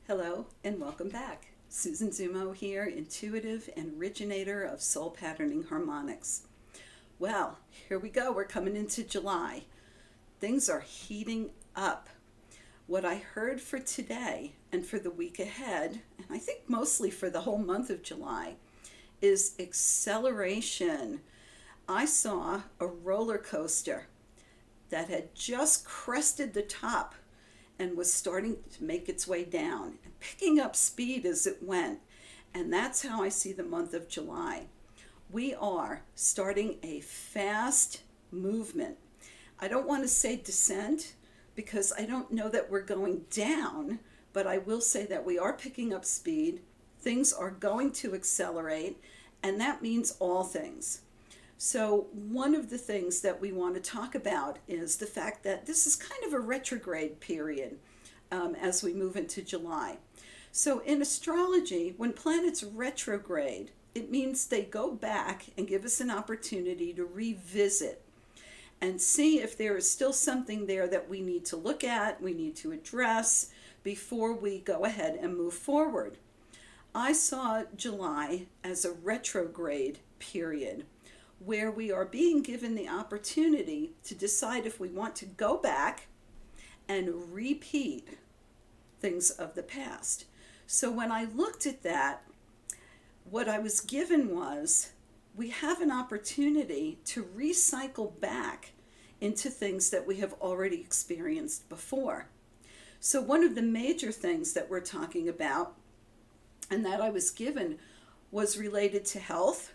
Hello and welcome back. Susan Zumo here, intuitive and originator of soul patterning harmonics. Well, here we go. We're coming into July. Things are heating up. What I heard for today and for the week ahead, and I think mostly for the whole month of July, is acceleration. I saw a roller coaster that had just crested the top and was starting to make its way down and picking up speed as it went. And that's how I see the month of July. We are starting a fast movement. I don't want to say descent because I don't know that we're going down, but I will say that we are picking up speed. Things are going to accelerate, and that means all things. So one of the things that we want to talk about is the fact that this is kind of a retrograde period as we move into July. So in astrology, when planets retrograde, it means they go back and give us an opportunity to revisit and see if there is still something there that we need to look at, we need to address before we go ahead and move forward. I saw July as a retrograde period, where we are being given the opportunity to decide if we want to go back and repeat things of the past. So when I looked at that, what I was given was we have an opportunity to recycle back into things that we have already experienced before. So one of the major things that we're talking about and that I was given was related to health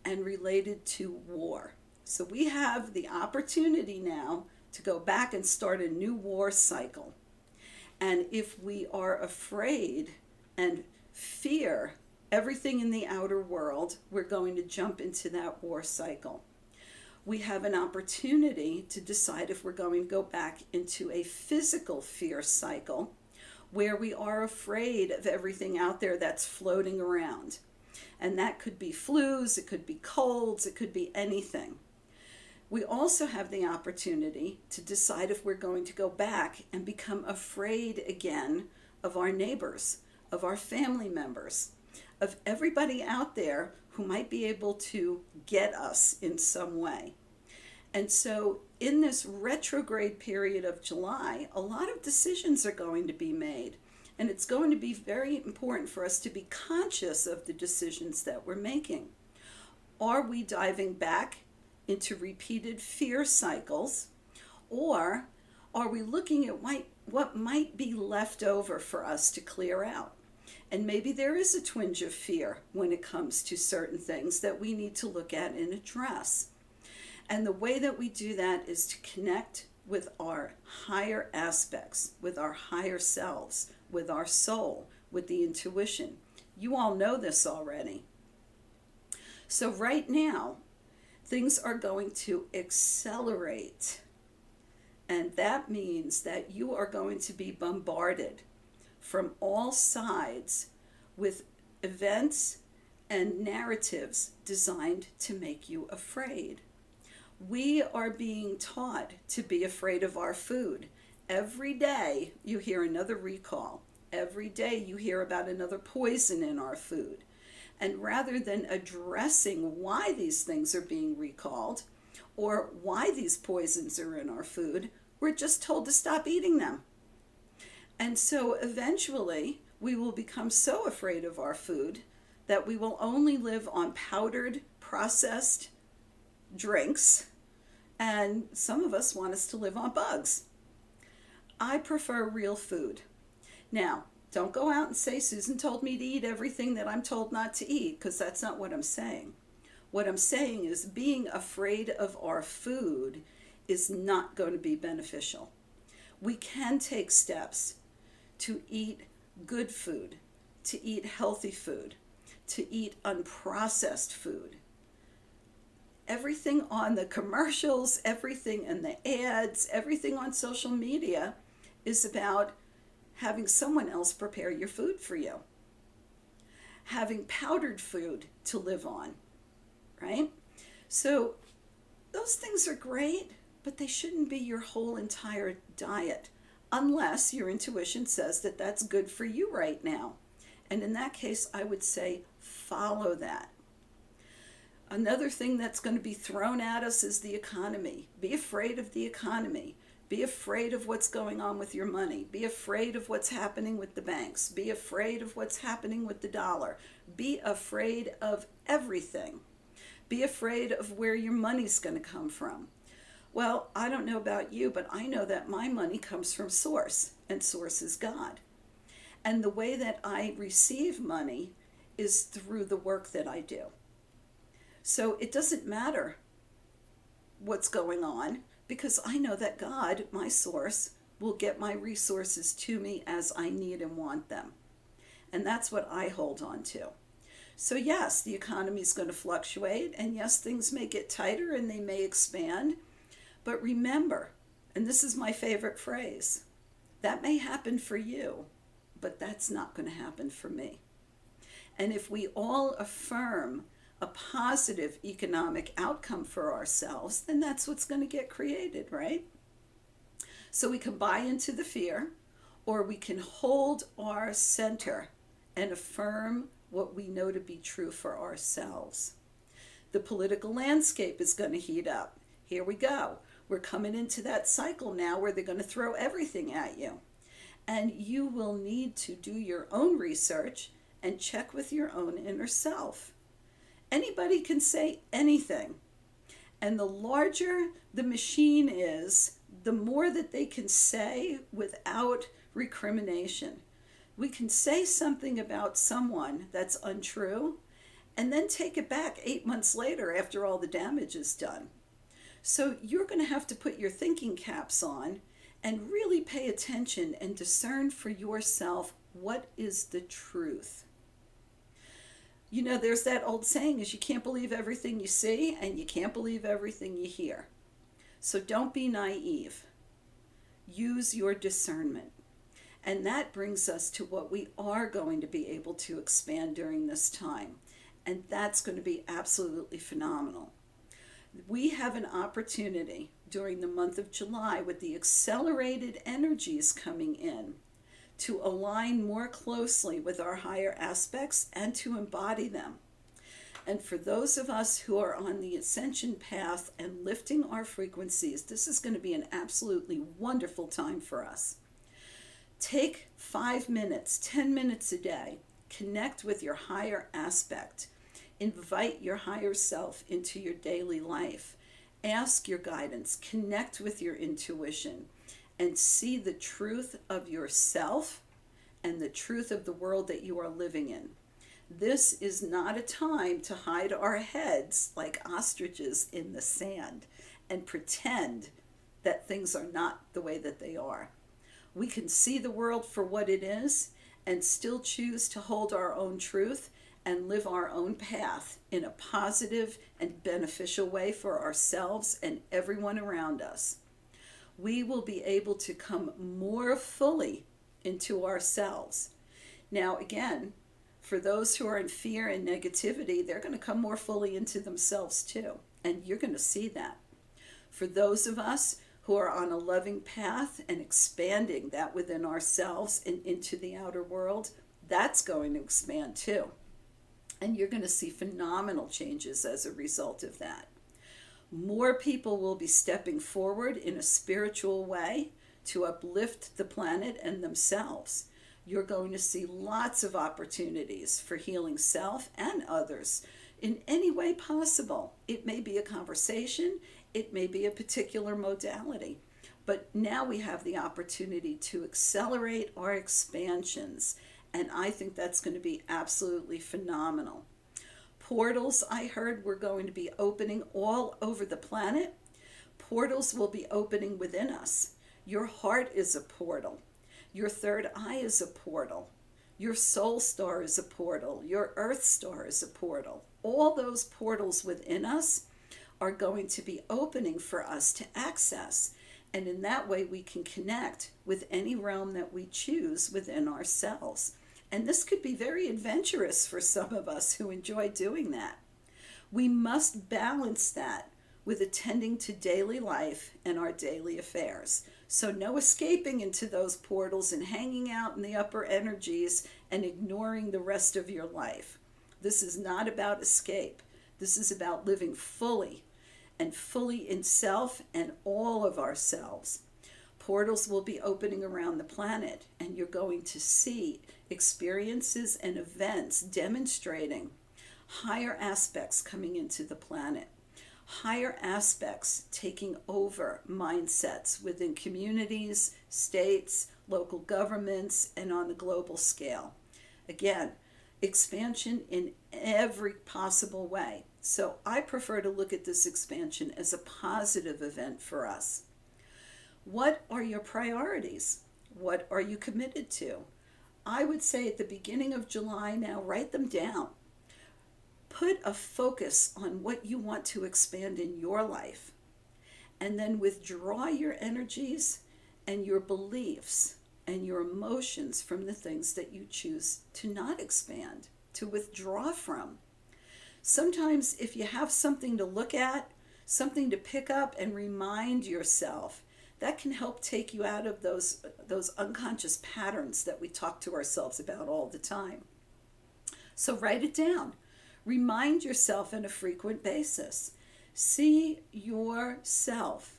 and related to war. So we have the opportunity now to go back and start a new war cycle. And if we are afraid and fear everything in the outer world, we're going to jump into that war cycle. We have an opportunity to decide if we're going to go back into a physical fear cycle where we are afraid of everything out there that's floating around. And that could be flus, it could be colds, it could be anything. We also have the opportunity to decide if we're going to go back and become afraid again of our neighbors, of our family members, of everybody out there who might be able to get us in some way. And so in this retrograde period of July, a lot of decisions are going to be made. And it's going to be very important for us to be conscious of the decisions that we're making. Are we diving back into repeated fear cycles? Or are we looking at what might be left over for us to clear out? And maybe there is a twinge of fear when it comes to certain things that we need to look at and address. And the way that we do that is to connect with our higher aspects, with our higher selves, with our soul, with the intuition. You all know this already. So right now, things are going to accelerate. And that means that you are going to be bombarded from all sides with events and narratives designed to make you afraid. We are being taught to be afraid of our food. Every day you hear another recall. Every day you hear about another poison in our food. And rather than addressing why these things are being recalled or why these poisons are in our food, we're just told to stop eating them. And so eventually we will become so afraid of our food that we will only live on powdered, processed drinks, and some of us want us to live on bugs. I prefer real food. Now, don't go out and say Susan told me to eat everything that I'm told not to eat, because that's not what I'm saying. What I'm saying is being afraid of our food is not going to be beneficial. We can take steps to eat good food, to eat healthy food, to eat unprocessed food. Everything on the commercials, everything in the ads, everything on social media is about having someone else prepare your food for you. Having powdered food to live on, right? So those things are great, but they shouldn't be your whole entire diet. unless your intuition says that that's good for you right now. And in that case, I would say follow that. Another thing that's going to be thrown at us is the economy. Be afraid of the economy. Be afraid of what's going on with your money. Be afraid of what's happening with the banks. Be afraid of what's happening with the dollar. Be afraid of everything. Be afraid of where your money's going to come from. Well, I don't know about you, but I know that my money comes from Source, and Source is God. And the way that I receive money is through the work that I do. So it doesn't matter what's going on, because I know that God, my source, will get my resources to me as I need and want them. And that's what I hold on to. So yes, the economy is going to fluctuate, and yes, things may get tighter and they may expand. But remember, and this is my favorite phrase, that may happen for you, but that's not going to happen for me. And if we all affirm a positive economic outcome for ourselves, then that's what's going to get created, right? So we can buy into the fear, or we can hold our center and affirm what we know to be true for ourselves. The political landscape is going to heat up. Here we go. We're coming into that cycle now where they're going to throw everything at you. And you will need to do your own research and check with your own inner self. Anybody can say anything. And the larger the machine is, the more that they can say without recrimination. We can say something about someone that's untrue and then take it back 8 months later after all the damage is done. So you're going to have to put your thinking caps on and really pay attention and discern for yourself what is the truth. You know, there's that old saying is you can't believe everything you see and you can't believe everything you hear. So don't be naive. Use your discernment. And that brings us to what we are going to be able to expand during this time. And that's going to be absolutely phenomenal. We have an opportunity during the month of July with the accelerated energies coming in to align more closely with our higher aspects and to embody them. And for those of us who are on the ascension path and lifting our frequencies, this is going to be an absolutely wonderful time for us. Take 5 minutes, 10 minutes a day, connect with your higher aspect, invite your higher self into your daily life, ask your guidance, connect with your intuition, and see the truth of yourself and the truth of the world that you are living in. This is not a time to hide our heads like ostriches in the sand and pretend that things are not the way that they are. We can see the world for what it is and still choose to hold our own truth and live our own path in a positive and beneficial way for ourselves and everyone around us. We will be able to come more fully into ourselves. Now, again, for those who are in fear and negativity, they're going to come more fully into themselves too, and you're going to see that. For those of us who are on a loving path and expanding that within ourselves and into the outer world, that's going to expand too. And you're going to see phenomenal changes as a result of that. More people will be stepping forward in a spiritual way to uplift the planet and themselves. You're going to see lots of opportunities for healing self and others in any way possible. It may be a conversation, it may be a particular modality, but now we have the opportunity to accelerate our expansions, and I think that's going to be absolutely phenomenal. Portals, I heard, were going to be opening all over the planet. Portals will be opening within us. Your heart is a portal. Your third eye is a portal. Your soul star is a portal. Your earth star is a portal. All those portals within us are going to be opening for us to access. And in that way, we can connect with any realm that we choose within ourselves. And this could be very adventurous for some of us who enjoy doing that. We must balance that with attending to daily life and our daily affairs. So no escaping into those portals and hanging out in the upper energies and ignoring the rest of your life. This is not about escape. This is about living fully and fully in self and all of ourselves. Portals will be opening around the planet, and you're going to see experiences and events demonstrating higher aspects coming into the planet, higher aspects taking over mindsets within communities, states, local governments, and on the global scale. Again, expansion in every possible way. So I prefer to look at this expansion as a positive event for us. What are your priorities? What are you committed to? I would say at the beginning of July now, write them down. Put a focus on what you want to expand in your life, and then withdraw your energies and your beliefs and your emotions from the things that you choose to not expand, to withdraw from. Sometimes if you have something to look at, something to pick up and remind yourself, that can help take you out of those unconscious patterns that we talk to ourselves about all the time. So write it down. Remind yourself on a frequent basis. See yourself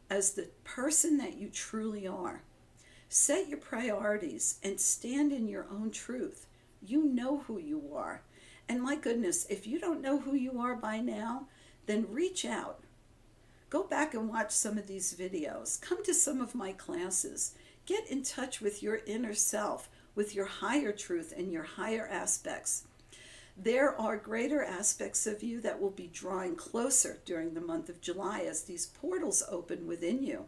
as the person that you truly are. Set your priorities and stand in your own truth. You know who you are. And my goodness, if you don't know who you are by now, then reach out. Go back and watch some of these videos. Come to some of my classes. Get in touch with your inner self, with your higher truth and your higher aspects. There are greater aspects of you that will be drawing closer during the month of July as these portals open within you.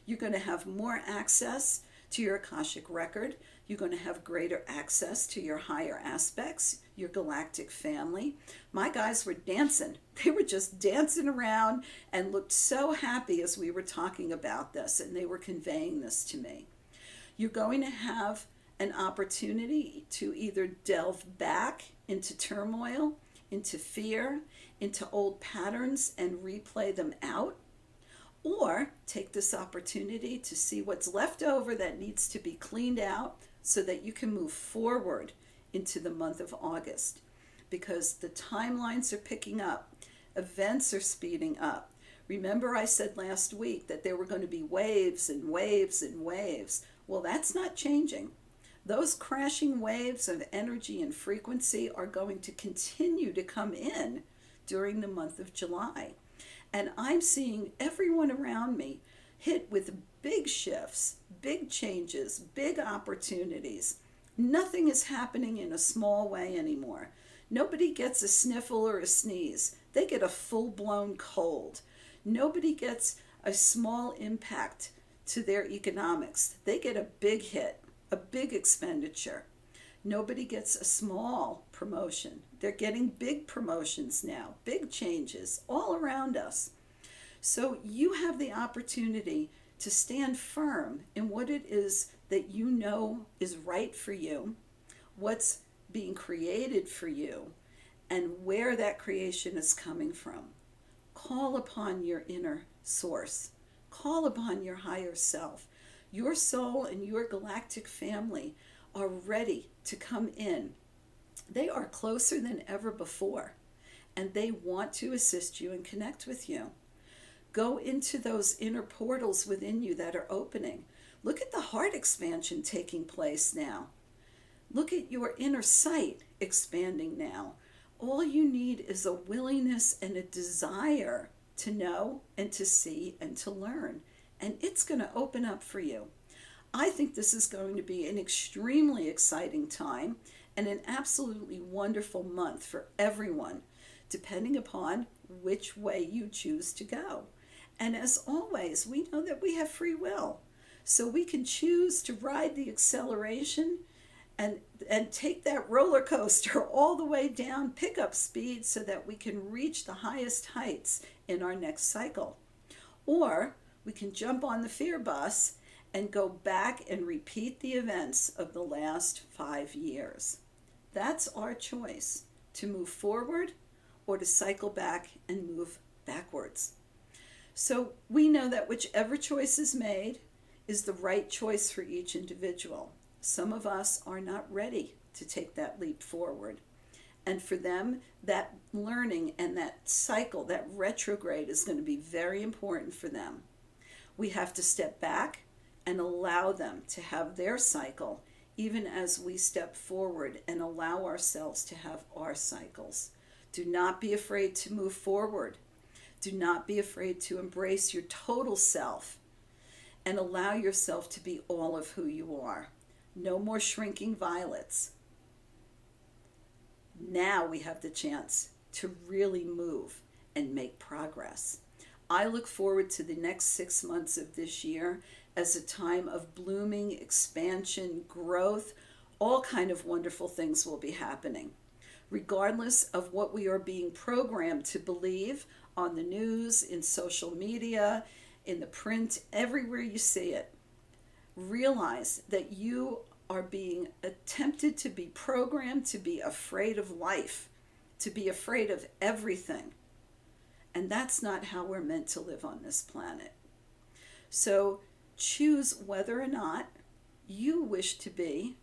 You're going to have more access to your Akashic record. You're going to have greater access to your higher aspects, your galactic family. My guys were dancing. They were just dancing around and looked so happy as we were talking about this, and they were conveying this to me. You're going to have an opportunity to either delve back into turmoil, into fear, into old patterns and replay them out, or take this opportunity to see what's left over that needs to be cleaned out so that you can move forward into the month of August, because the timelines are picking up, events are speeding up. Remember I said last week that there were going to be waves and waves and waves. Well, that's not changing. Those crashing waves of energy and frequency are going to continue to come in during the month of July. And I'm seeing everyone around me hit with big shifts, big changes, big opportunities. Nothing is happening in a small way anymore. Nobody gets a sniffle or a sneeze. They get a full-blown cold. Nobody gets a small impact to their economics. They get a big hit, a big expenditure. Nobody gets a small promotion. They're getting big promotions now, big changes all around us. So you have the opportunity to stand firm in what it is that you know is right for you, what's being created for you, and where that creation is coming from. Call upon your inner source. Call upon your higher self. Your soul and your galactic family are ready to come in. They are closer than ever before, and they want to assist you and connect with you. Go into those inner portals within you that are opening. Look at the heart expansion taking place now. Look at your inner sight expanding now. All you need is a willingness and a desire to know and to see and to learn, and it's going to open up for you. I think this is going to be an extremely exciting time and an absolutely wonderful month for everyone, depending upon which way you choose to go. And as always, we know that we have free will. So we can choose to ride the acceleration and take that roller coaster all the way down, pick up speed so that we can reach the highest heights in our next cycle. Or we can jump on the fear bus and go back and repeat the events of the last 5 years. That's our choice, to move forward or to cycle back and move backwards. So we know that whichever choice is made, is the right choice for each individual. Some of us are not ready to take that leap forward. And for them, that learning and that cycle, that retrograde, is going to be very important for them. We have to step back and allow them to have their cycle, even as we step forward and allow ourselves to have our cycles. Do not be afraid to move forward. Do not be afraid to embrace your total self and allow yourself to be all of who you are. No more shrinking violets. Now we have the chance to really move and make progress. I look forward to the next 6 months of this year as a time of blooming, expansion, growth. All kind of wonderful things will be happening. Regardless of what we are being programmed to believe on the news, in social media, in the print, everywhere you see it, realize that you are being attempted to be programmed to be afraid of life, to be afraid of everything. And that's not how we're meant to live on this planet. So choose whether or not you wish to be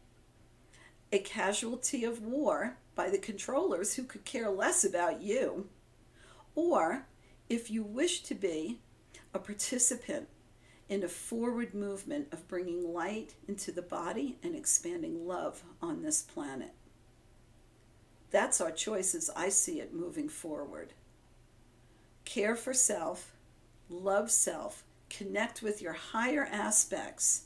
a casualty of war by the controllers who could care less about you, or if you wish to be a participant in a forward movement of bringing light into the body and expanding love on this planet. That's our choice as I see it moving forward. Care for self, love self, connect with your higher aspects,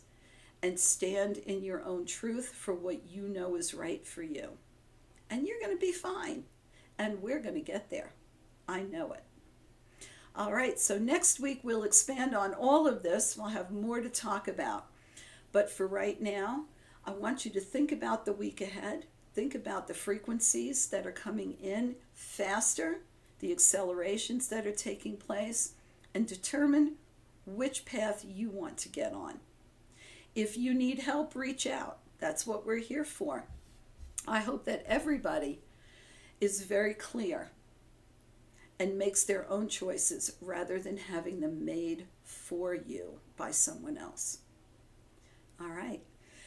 and stand in your own truth for what you know is right for you. And you're going to be fine. And we're going to get there. I know it. All right, so next week we'll expand on all of this. We'll have more to talk about. But for right now, I want you to think about the week ahead. Think about the frequencies that are coming in faster, the accelerations that are taking place, and determine which path you want to get on. If you need help, reach out. That's what we're here for. I hope that everybody is very clear and makes their own choices rather than having them made for you by someone else. All right.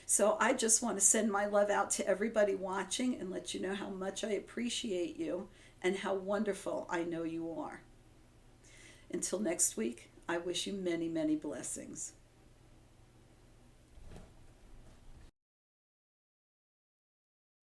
So I just want to send my love out to everybody watching and let you know how much I appreciate you and how wonderful I know you are. Until next week, I wish you many, many blessings.